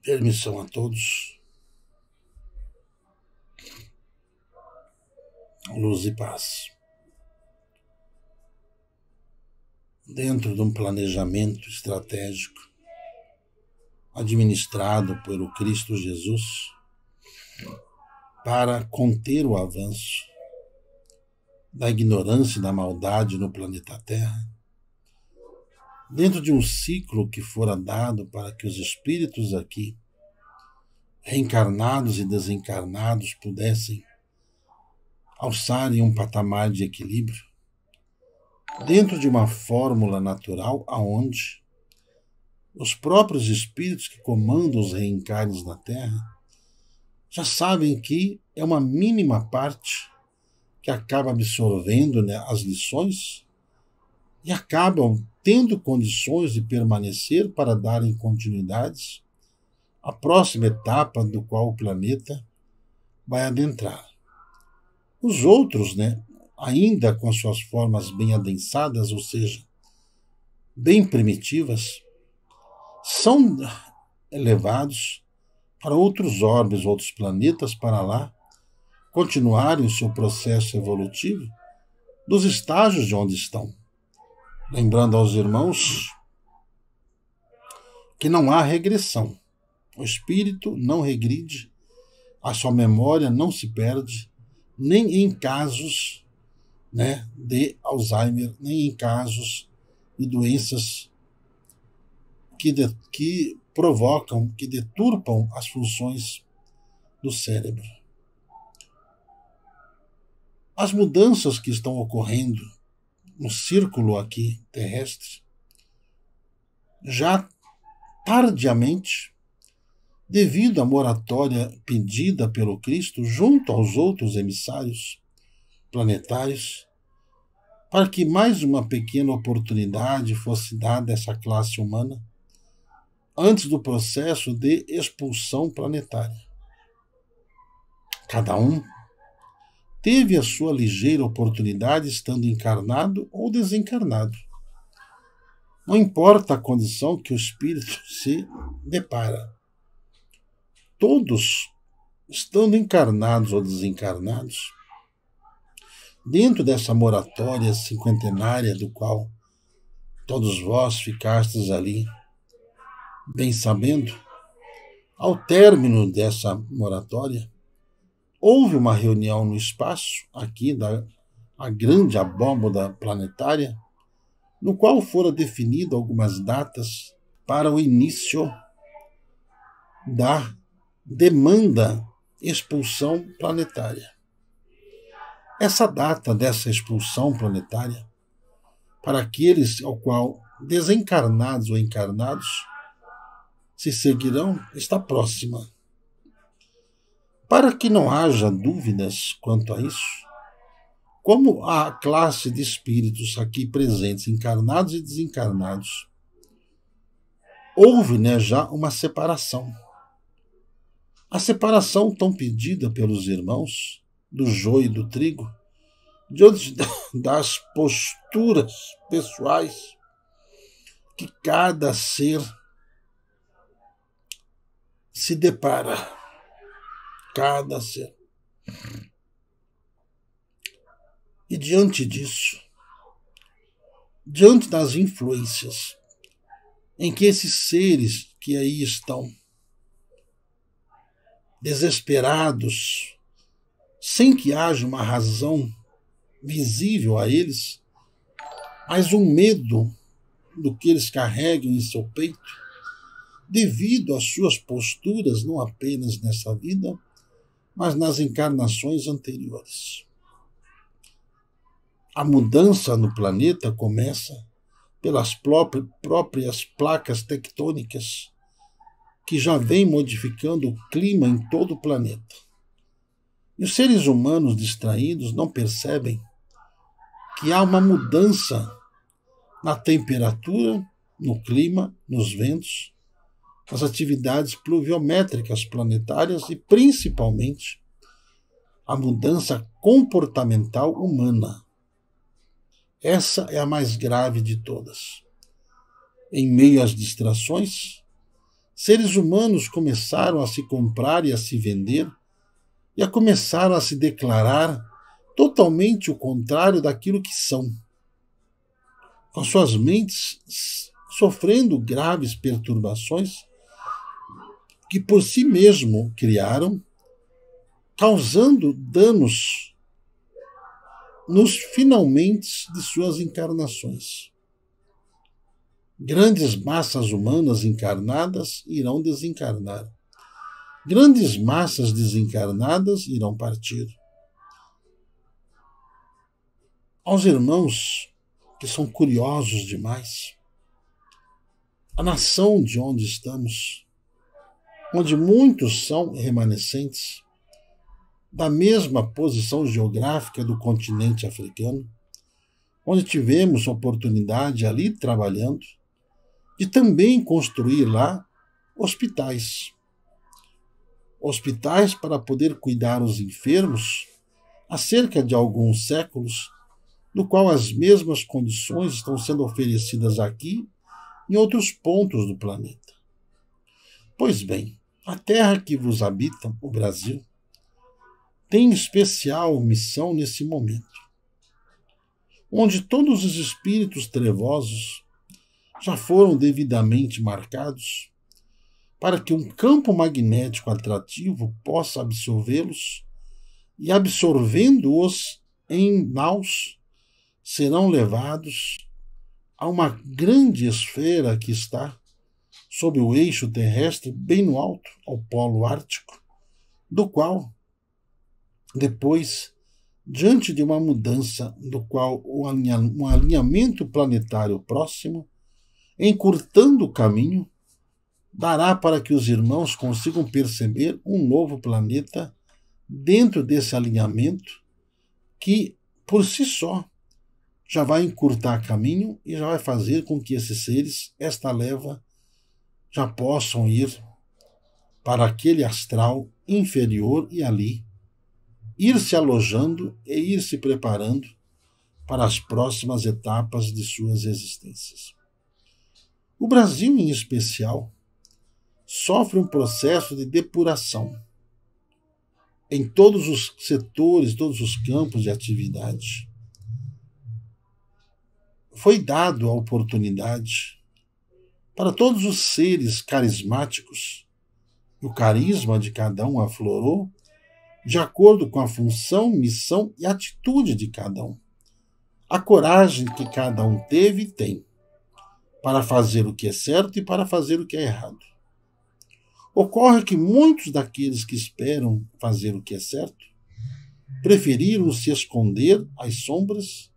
Permissão a todos. Luz e paz. Dentro de um planejamento estratégico administrado pelo Cristo Jesus para conter o avanço da ignorância e da maldade no planeta Terra, dentro de um ciclo que fora dado para que os espíritos aqui, reencarnados e desencarnados, pudessem alçarem um patamar de equilíbrio, dentro de uma fórmula natural aonde os próprios espíritos que comandam os reencarnes na Terra já sabem que é uma mínima parte que acaba absorvendo, né, as lições e acabam tendo condições de permanecer para darem continuidade à próxima etapa do qual o planeta vai adentrar. Os outros, né, ainda com as suas formas bem adensadas, ou seja, bem primitivas, são elevados para outros orbes, outros planetas, para lá continuarem o seu processo evolutivo dos estágios de onde estão. Lembrando aos irmãos que não há regressão. O espírito não regride, a sua memória não se perde, nem em casos, né, de Alzheimer, nem em casos de doenças que provocam, que deturpam as funções do cérebro. As mudanças que estão ocorrendo no círculo aqui terrestre, já tardiamente, devido à moratória pedida pelo Cristo junto aos outros emissários planetários, para que mais uma pequena oportunidade fosse dada a essa classe humana antes do processo de expulsão planetária. Cada um teve a sua ligeira oportunidade estando encarnado ou desencarnado. Não importa a condição que o espírito se depara. Todos, estando encarnados ou desencarnados, dentro dessa moratória cinquentenária do qual todos vós ficastes ali, bem sabendo, ao término dessa moratória, houve uma reunião no espaço, aqui a grande abóboda planetária, no qual foram definidas algumas datas para o início da demanda expulsão planetária. Essa data dessa expulsão planetária, para aqueles ao qual desencarnados ou encarnados se seguirão, está próxima. Para que não haja dúvidas quanto a isso, como a classe de espíritos aqui presentes, encarnados e desencarnados, houve, né, já uma separação. A separação tão pedida pelos irmãos do joio e do trigo, diante das posturas pessoais que cada ser se depara. Cada ser. E diante disso, diante das influências em que esses seres que aí estão desesperados, sem que haja uma razão visível a eles, mas um medo do que eles carregam em seu peito, devido às suas posturas, não apenas nessa vida, mas nas encarnações anteriores. A mudança no planeta começa pelas próprias placas tectônicas que já vêm modificando o clima em todo o planeta. E os seres humanos distraídos não percebem que há uma mudança na temperatura, no clima, nos ventos, nas atividades pluviométricas planetárias e, principalmente, a mudança comportamental humana. Essa é a mais grave de todas. Em meio às distrações, seres humanos começaram a se comprar e a se vender e a começaram a se declarar totalmente o contrário daquilo que são, com suas mentes sofrendo graves perturbações que por si mesmo criaram, causando danos nos finalmente de suas encarnações. Grandes massas humanas encarnadas irão desencarnar. Grandes massas desencarnadas irão partir. Aos irmãos que são curiosos demais, a nação de onde estamos, onde muitos são remanescentes, da mesma posição geográfica do continente africano, onde tivemos oportunidade ali trabalhando, de também construir lá hospitais. Hospitais para poder cuidar os enfermos há cerca de alguns séculos, no qual as mesmas condições estão sendo oferecidas aqui em outros pontos do planeta. Pois bem, a terra que vos habita, o Brasil, tem especial missão nesse momento, onde todos os espíritos trevosos já foram devidamente marcados para que um campo magnético atrativo possa absorvê-los e, absorvendo-os em naus, serão levados a uma grande esfera que está sob o eixo terrestre, bem no alto, ao polo ártico, do qual, depois, diante de uma mudança do qual um alinhamento planetário próximo, encurtando o caminho, dará para que os irmãos consigam perceber um novo planeta dentro desse alinhamento que, por si só, já vai encurtar caminho e já vai fazer com que esses seres, esta leva, já possam ir para aquele astral inferior e ali ir se alojando e ir se preparando para as próximas etapas de suas existências. O Brasil, em especial, sofre um processo de depuração em todos os setores, todos os campos de atividade. Foi dado a oportunidade para todos os seres carismáticos, e o carisma de cada um aflorou de acordo com a função, missão e atitude de cada um. A coragem que cada um teve e tem para fazer o que é certo e para fazer o que é errado. Ocorre que muitos daqueles que esperam fazer o que é certo preferiram se esconder às sombras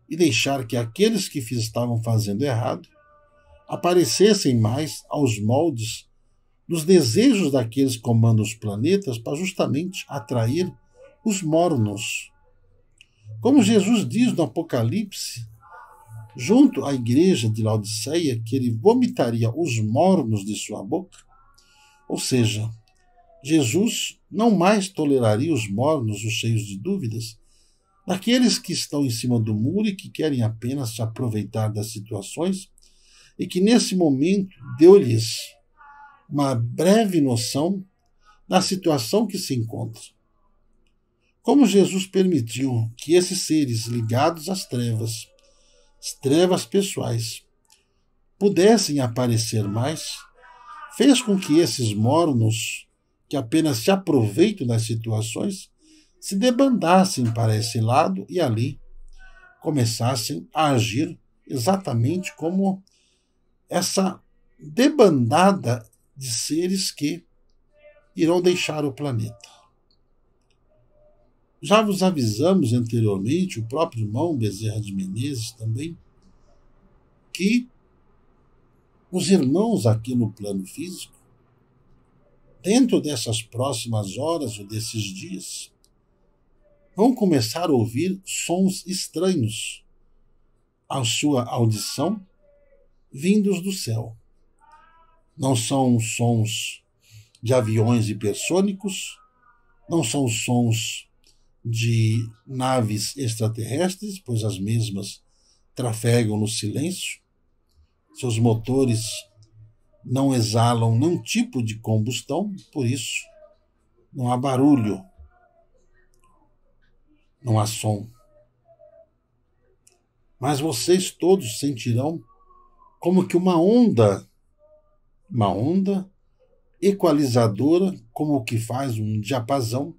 e deixar que aqueles que estavam fazendo errado aparecessem mais aos moldes dos desejos daqueles que comandam os planetas para justamente atrair os mornos. Como Jesus diz no Apocalipse, junto à igreja de Laodiceia, que ele vomitaria os mornos de sua boca, ou seja, Jesus não mais toleraria os mornos, os cheios de dúvidas, daqueles que estão em cima do muro e que querem apenas se aproveitar das situações e que nesse momento deu-lhes uma breve noção da situação que se encontra. Como Jesus permitiu que esses seres ligados às trevas, as trevas pessoais, pudessem aparecer mais, fez com que esses mornos, que apenas se aproveitam das situações, se debandassem para esse lado e ali começassem a agir exatamente como essa debandada de seres que irão deixar o planeta. Já vos avisamos anteriormente, o próprio irmão Bezerra de Menezes também, que os irmãos aqui no plano físico, dentro dessas próximas horas ou desses dias, vão começar a ouvir sons estranhos à sua audição, vindos do céu. Não são sons de aviões hipersônicos, não são sons de naves extraterrestres, pois as mesmas trafegam no silêncio, seus motores não exalam nenhum tipo de combustão, por isso não há barulho, não há som. Mas vocês todos sentirão como que uma onda equalizadora, como o que faz um diapasão,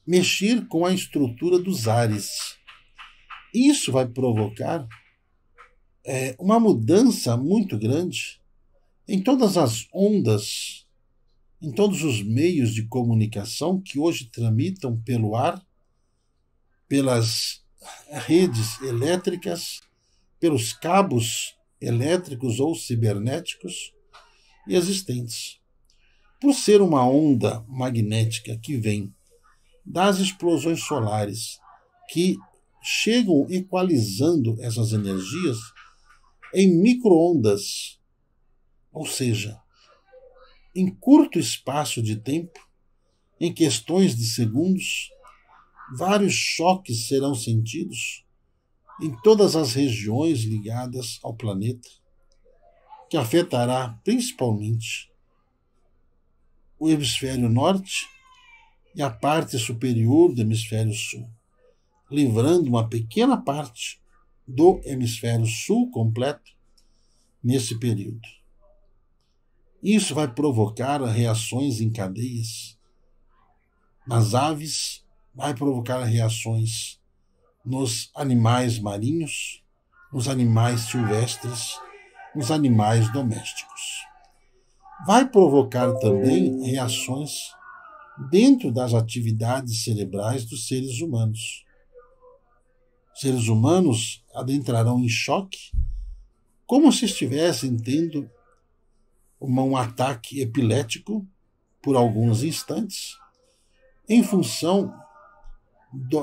mexer com a estrutura dos ares. Isso vai provocar uma mudança muito grande em todas as ondas, em todos os meios de comunicação que hoje tramitam pelo ar, pelas redes elétricas, pelos cabos elétricos ou cibernéticos existentes. Por ser uma onda magnética que vem das explosões solares, que chegam equalizando essas energias em micro-ondas, ou seja, em curto espaço de tempo, em questões de segundos, vários choques serão sentidos em todas as regiões ligadas ao planeta, que afetará principalmente o hemisfério norte e a parte superior do hemisfério sul, livrando uma pequena parte do hemisfério sul completo nesse período. Isso vai provocar reações em cadeias nas aves, vai provocar reações nos animais marinhos, nos animais silvestres, nos animais domésticos. Vai provocar também reações dentro das atividades cerebrais dos seres humanos. Os seres humanos adentrarão em choque, como se estivessem tendo um ataque epilético por alguns instantes, em função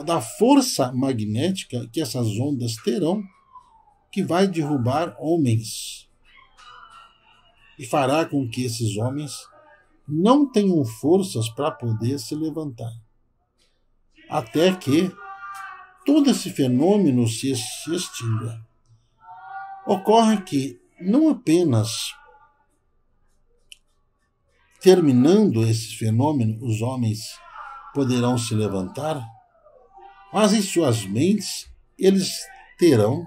da força magnética que essas ondas terão, que vai derrubar homens e fará com que esses homens não tenham forças para poder se levantar. Até que todo esse fenômeno se extinga. Ocorre que não apenas terminando esse fenômeno os homens poderão se levantar, mas em suas mentes eles terão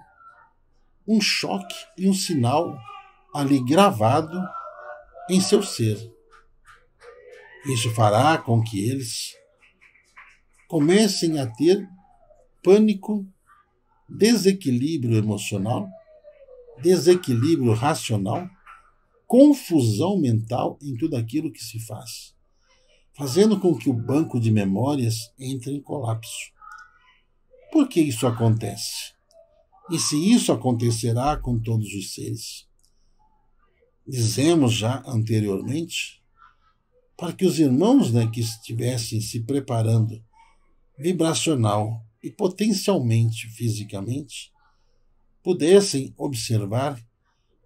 um choque e um sinal ali gravado em seu ser. Isso fará com que eles comecem a ter pânico, desequilíbrio emocional, desequilíbrio racional, confusão mental em tudo aquilo que se faz, fazendo com que o banco de memórias entre em colapso. Por que isso acontece? E se isso acontecerá com todos os seres? Dizemos já anteriormente, para que os irmãos que estivessem se preparando vibracional e potencialmente fisicamente, pudessem observar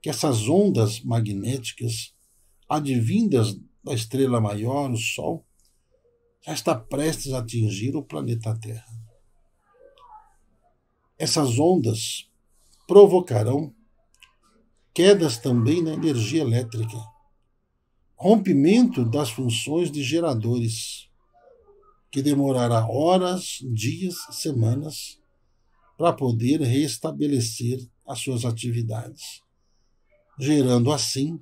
que essas ondas magnéticas advindas da estrela maior, o Sol, já está prestes a atingir o planeta Terra. Essas ondas provocarão quedas também na energia elétrica, rompimento das funções de geradores, que demorará horas, dias, semanas para poder restabelecer as suas atividades, gerando assim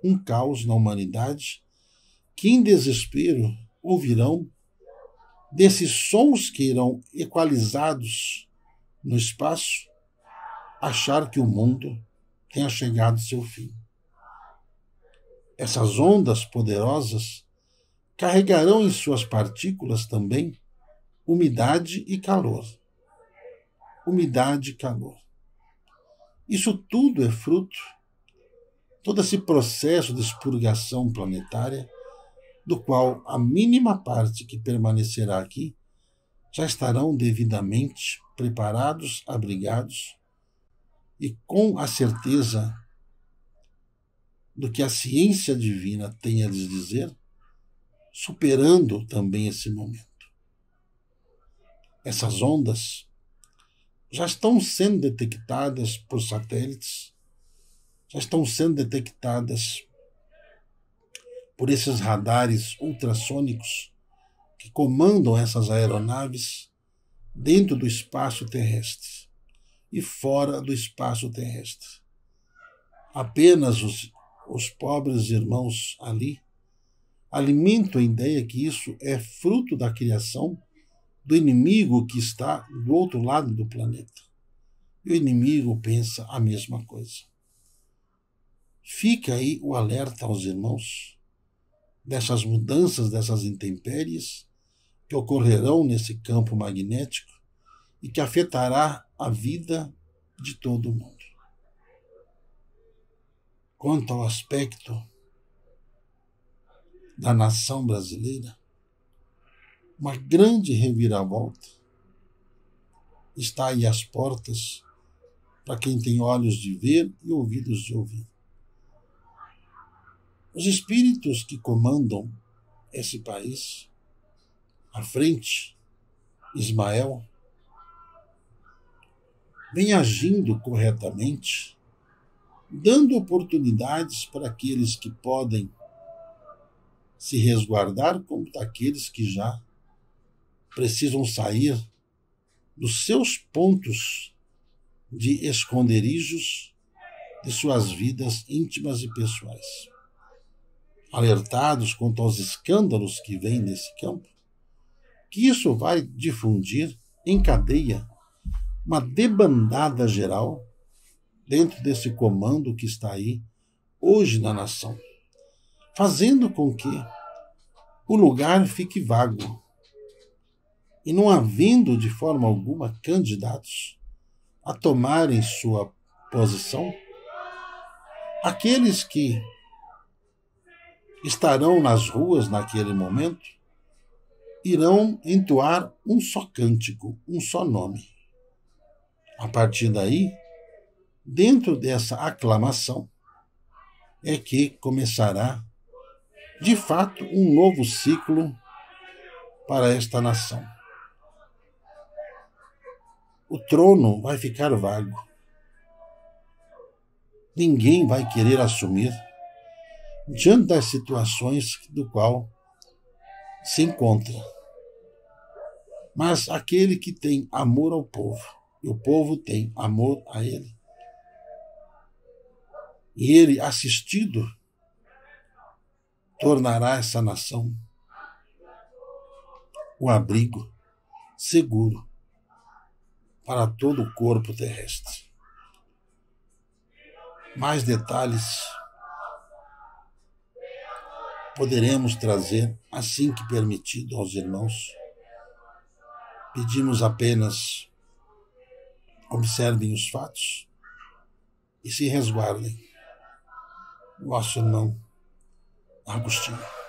um caos na humanidade que, em desespero, ouvirão desses sons que irão equalizados no espaço, achar que o mundo tenha chegado ao seu fim. Essas ondas poderosas carregarão em suas partículas também umidade e calor. Umidade e calor. Isso tudo é fruto, todo esse processo de expurgação planetária, do qual a mínima parte que permanecerá aqui já estarão devidamente preparados, abrigados e com a certeza do que a ciência divina tem a lhes dizer, superando também esse momento. Essas ondas já estão sendo detectadas por satélites já estão sendo detectadas por esses radares ultrassônicos que comandam essas aeronaves dentro do espaço terrestre e fora do espaço terrestre. Apenas os pobres irmãos ali alimentam a ideia que isso é fruto da criação do inimigo que está do outro lado do planeta. E o inimigo pensa a mesma coisa. Fica aí o alerta aos irmãos dessas mudanças, dessas intempéries que ocorrerão nesse campo magnético e que afetará a vida de todo mundo. Quanto ao aspecto da nação brasileira, uma grande reviravolta está aí às portas para quem tem olhos de ver e ouvidos de ouvir. Os espíritos que comandam esse país, à frente, Ismael, vem agindo corretamente, dando oportunidades para aqueles que podem se resguardar, como daqueles que já precisam sair dos seus pontos de esconderijos de suas vidas íntimas e pessoais. Alertados quanto aos escândalos que vêm nesse campo, que isso vai difundir em cadeia uma debandada geral dentro desse comando que está aí hoje na nação, fazendo com que o lugar fique vago e não havendo de forma alguma candidatos a tomarem sua posição, aqueles que estarão nas ruas naquele momento irão entoar um só cântico, um só nome. A partir daí, dentro dessa aclamação, é que começará, de fato, um novo ciclo para esta nação. O trono vai ficar vago. Ninguém vai querer assumir diante das situações do qual se encontra. Mas aquele que tem amor ao povo, e o povo tem amor a ele, e ele, assistido, tornará essa nação um abrigo seguro para todo o corpo terrestre. Mais detalhes poderemos trazer assim que permitido aos irmãos. Pedimos apenas observem os fatos e se resguardem. Nosso irmão Agostinho.